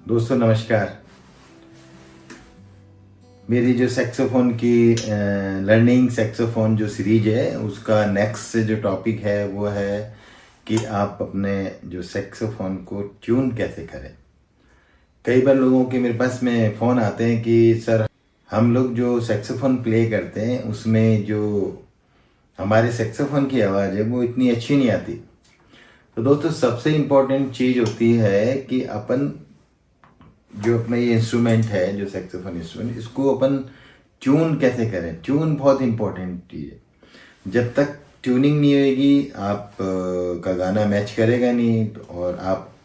दोस्तों नमस्कार। मेरी जो सैक्सोफोन की लर्निंग सैक्सोफोन जो सीरीज है उसका नेक्स्ट जो टॉपिक है वो है कि आप अपने जो सैक्सोफोन को ट्यून कैसे करें। कई बार लोगों के मेरे पास में फ़ोन आते हैं कि सर हम लोग जो सैक्सोफोन प्ले करते हैं उसमें जो हमारे सैक्सोफोन की आवाज़ है वो इतनी अच्छी नहीं आती। तो दोस्तों सबसे इम्पोर्टेंट चीज़ होती है कि अपन जो अपना ये इंस्ट्रूमेंट है जो सैक्सोफोन इंस्ट्रूमेंट इसको अपन ट्यून कैसे करें। ट्यून बहुत इंपॉर्टेंट चीज़ है। जब तक ट्यूनिंग नहीं होएगी आप का गाना मैच करेगा नहीं और आप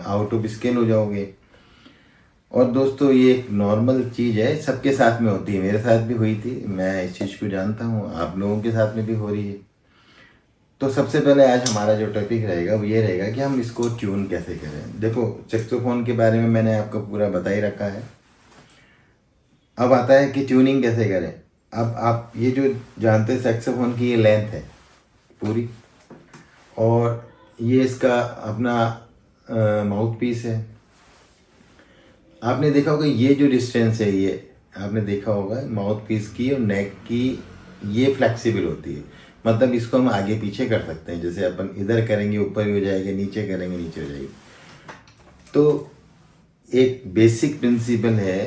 आउट ऑफ स्केल हो जाओगे। और दोस्तों ये एक नॉर्मल चीज़ है, सबके साथ में होती है, मेरे साथ भी हुई थी, मैं इस चीज़ को जानता हूँ, आप लोगों के साथ में भी हो रही है। तो सबसे पहले आज हमारा जो टॉपिक रहेगा वो ये रहेगा कि हम इसको ट्यून कैसे करें। देखो सैक्सोफोन के बारे में मैंने आपको पूरा बता ही रखा है। अब आता है कि ट्यूनिंग कैसे करें। अब आप ये जो जानते हैं सैक्सोफोन की ये लेंथ है पूरी, और ये इसका अपना माउथ पीस है। आपने देखा होगा ये जो डिस्टेंस है ये आपने देखा होगा माउथ पीस की और नेक की, ये फ्लेक्सिबल होती है। मतलब इसको हम आगे पीछे कर सकते हैं, जैसे अपन इधर करेंगे ऊपर भी हो जाएगा, नीचे करेंगे नीचे हो जाएगी। तो एक बेसिक प्रिंसिपल है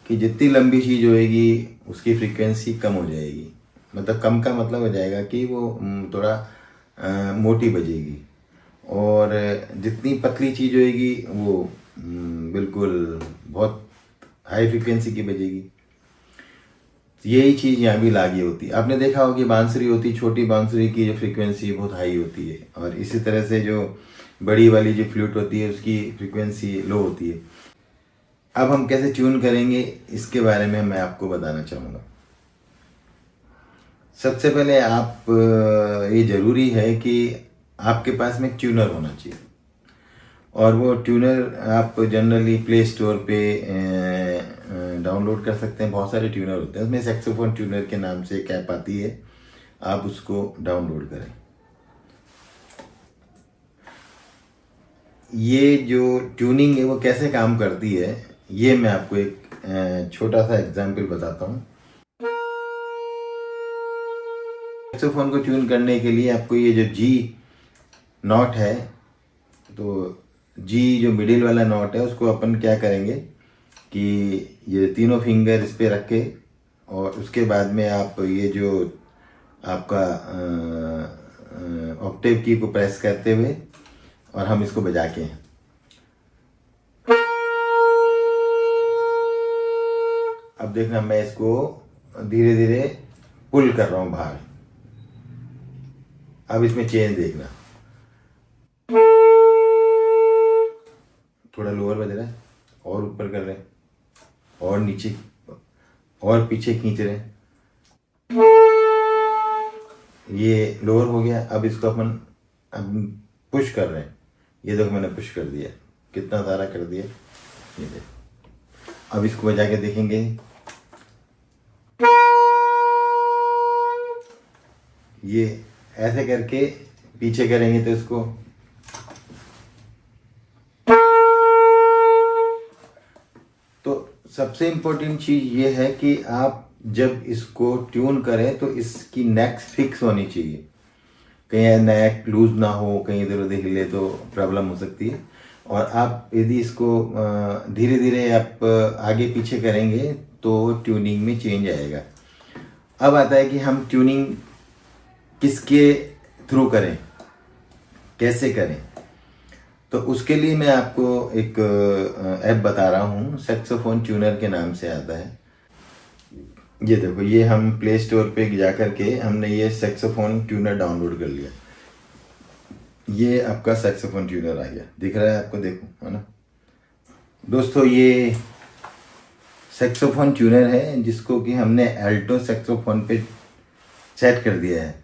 कि जितनी लंबी चीज़ होएगी उसकी फ्रीक्वेंसी कम हो जाएगी। मतलब कम का मतलब हो जाएगा कि वो थोड़ा मोटी बजेगी, और जितनी पतली चीज़ होएगी वो बिल्कुल बहुत हाई फ्रीक्वेंसी की बजेगी। यही चीज़ यहाँ भी लागू होती है। आपने देखा होगा कि बांसुरी होती, छोटी बांसुरी की जो फ्रीक्वेंसी बहुत हाई होती है, और इसी तरह से जो बड़ी वाली जो फ्लूट होती है उसकी फ्रीक्वेंसी लो होती है। अब हम कैसे ट्यून करेंगे इसके बारे में मैं आपको बताना चाहूँगा। सबसे पहले आप ये ज़रूरी है कि आपके पास में ट्यूनर होना चाहिए, और वो ट्यूनर आप जनरली प्ले स्टोर पे डाउनलोड कर सकते हैं। बहुत सारे ट्यूनर होते हैं, उसमें सैक्सोफोन ट्यूनर के नाम से एक ऐप आती है, आप उसको डाउनलोड करें। ये जो ट्यूनिंग है वो कैसे काम करती है ये मैं आपको एक छोटा सा एग्जाम्पल बताता हूँ। सैक्सोफोन को ट्यून करने के लिए आपको ये जो जी नॉट है, तो जी जो मिडिल वाला नॉट है उसको अपन क्या करेंगे कि ये तीनों फिंगर इस पे रख के, और उसके बाद में आप ये जो आपका ऑक्टेव की को प्रेस करते हुए और हम इसको बजा के हैं। अब देखना मैं इसको धीरे धीरे पुल कर रहा हूँ बाहर। अब इसमें चेंज देखना, थोड़ा लोअर बज रहा है और ऊपर कर रहे हैं और नीचे और पीछे खींच रहे हैं, ये लोअर हो गया। अब इसको अपन अब पुश कर रहे हैं, ये देखो मैंने पुश कर दिया, कितना सारा कर दिया ये देखो। अब इसको बजा के देखेंगे, ये ऐसे करके पीछे करेंगे तो इसको तो सबसे इम्पोर्टेंट चीज़ ये है कि आप जब इसको ट्यून करें तो इसकी नेक फिक्स होनी चाहिए, कहीं नेक लूज ना हो, कहीं इधर उधर हिले तो प्रॉब्लम हो सकती है। और आप यदि इसको धीरे धीरे आप आगे पीछे करेंगे तो ट्यूनिंग में चेंज आएगा। अब आता है कि हम ट्यूनिंग किसके थ्रू करें, कैसे करें। तो उसके लिए मैं आपको एक ऐप बता रहा हूँ, सैक्सोफोन ट्यूनर के नाम से आता है। ये देखो, ये हम प्ले स्टोर पे जा करके हमने ये सैक्सोफोन ट्यूनर डाउनलोड कर लिया। ये आपका सैक्सोफोन ट्यूनर आ गया, दिख रहा है आपको, देखो है ना दोस्तों। ये सैक्सोफोन ट्यूनर है जिसको कि हमने एल्टो सैक्सोफोन पे सेट कर दिया है।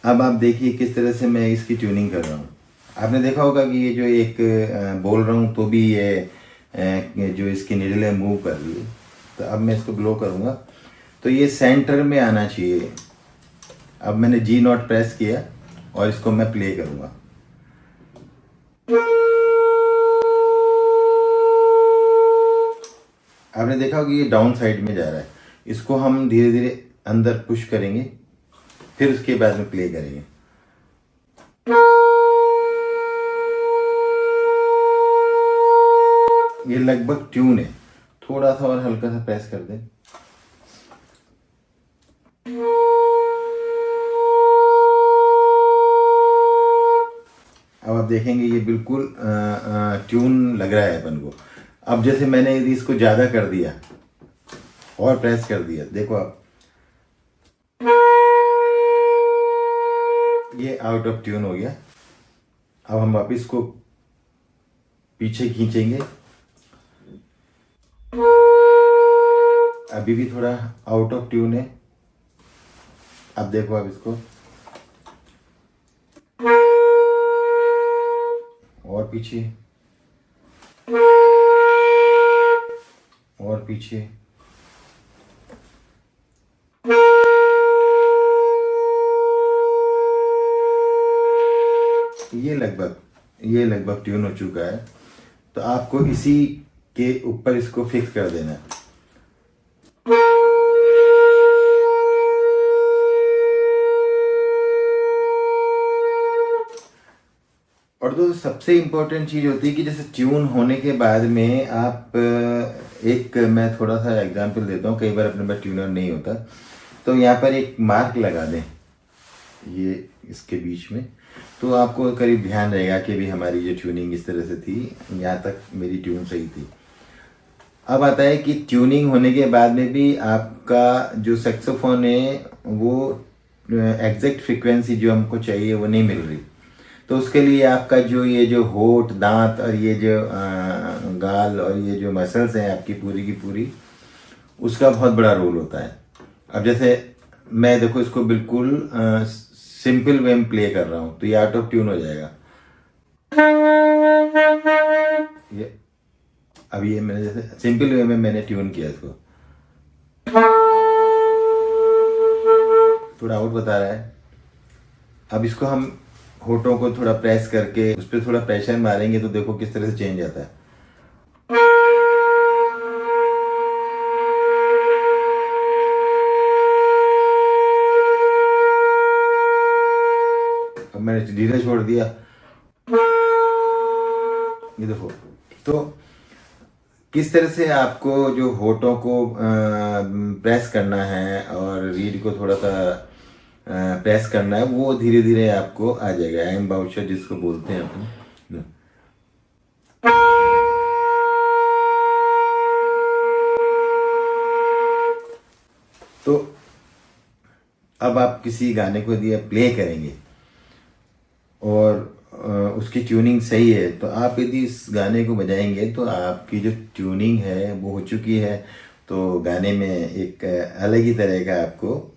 अब आप देखिए किस तरह से मैं इसकी ट्यूनिंग कर रहा हूँ। आपने देखा होगा कि ये जो एक बोल रहा हूँ तो भी ये जो इसकी निडल है मूव कर रही है। तो अब मैं इसको ब्लो करूँगा तो ये सेंटर में आना चाहिए। अब मैंने जी नॉट प्रेस किया और इसको मैं प्ले करूँगा। आपने देखा होगा ये डाउन साइड में जा रहा है, इसको हम धीरे धीरे अंदर पुश करेंगे, फिर उसके बाद में प्ले करेंगे। ये लगभग ट्यून है, थोड़ा सा और हल्का सा प्रेस कर दें। अब आप देखेंगे ये बिल्कुल ट्यून लग रहा है अपन को। अब जैसे मैंने यदि इसको ज़्यादा कर दिया और प्रेस कर दिया, देखो आप, ये आउट ऑफ ट्यून हो गया। अब हम वापस इसको पीछे खींचेंगे, अभी भी थोड़ा आउट ऑफ ट्यून है। अब देखो आप इसको और पीछे और पीछे, ये लगभग ट्यून हो चुका है। तो आपको इसी के ऊपर इसको फिक्स कर देना है। और तो सबसे इम्पोर्टेंट चीज़ होती है कि जैसे ट्यून होने के बाद में आप मैं थोड़ा सा एग्जांपल देता हूँ, कई बार अपने पास ट्यूनर नहीं होता, तो यहाँ पर एक मार्क लगा दें ये इसके बीच में, तो आपको करीब ध्यान रहेगा कि भी हमारी जो ट्यूनिंग इस तरह से थी, यहाँ तक मेरी ट्यून सही थी। अब आता है कि ट्यूनिंग होने के बाद में भी आपका जो सैक्सोफोन है वो एग्जैक्ट फ्रीक्वेंसी जो हमको चाहिए वो नहीं मिल रही। तो उसके लिए आपका ये जो होठ, दांत और ये जो गाल और ये जो मसल्स हैं आपकी पूरी की पूरी, उसका बहुत बड़ा रोल होता है। अब जैसे मैं देखो इसको बिल्कुल सिंपल वे में प्ले कर रहा हूँ, तो ये आउट ऑफ ट्यून हो जाएगा। ये मैंने जैसे सिंपल वे में मैंने ट्यून किया इसको, थोड़ा आउट बता रहा है। अब इसको हम होठों को थोड़ा प्रेस करके उस पर थोड़ा प्रेशर मारेंगे तो देखो किस तरह से चेंज आता है। अब मैंने धीरे छोड़ दिया, ये देखो। तो किस तरह से आपको जो होठों को प्रेस करना है और रीड को थोड़ा सा प्रेस करना है, वो धीरे धीरे आपको आ जाएगा। एम बाउचर जिसको बोलते हैं अपन। तो अब आप किसी गाने को यदि प्ले करेंगे और उसकी ट्यूनिंग सही है, तो आप यदि इस गाने को बजाएंगे तो आपकी जो ट्यूनिंग है वो हो चुकी है, तो गाने में एक अलग ही तरह का आपको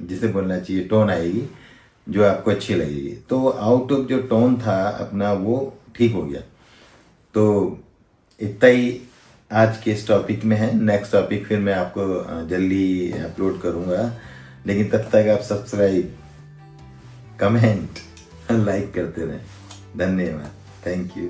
जिसे बोलना चाहिए टोन आएगी जो आपको अच्छी लगेगी। तो आउट ऑफ जो टोन था अपना वो ठीक हो गया। तो इतना ही आज के इस टॉपिक में है। नेक्स्ट टॉपिक फिर मैं आपको जल्दी अपलोड करूँगा, लेकिन तब तक आप सब्सक्राइब, कमेंट, लाइक करते रहें। धन्यवाद, थैंक यू।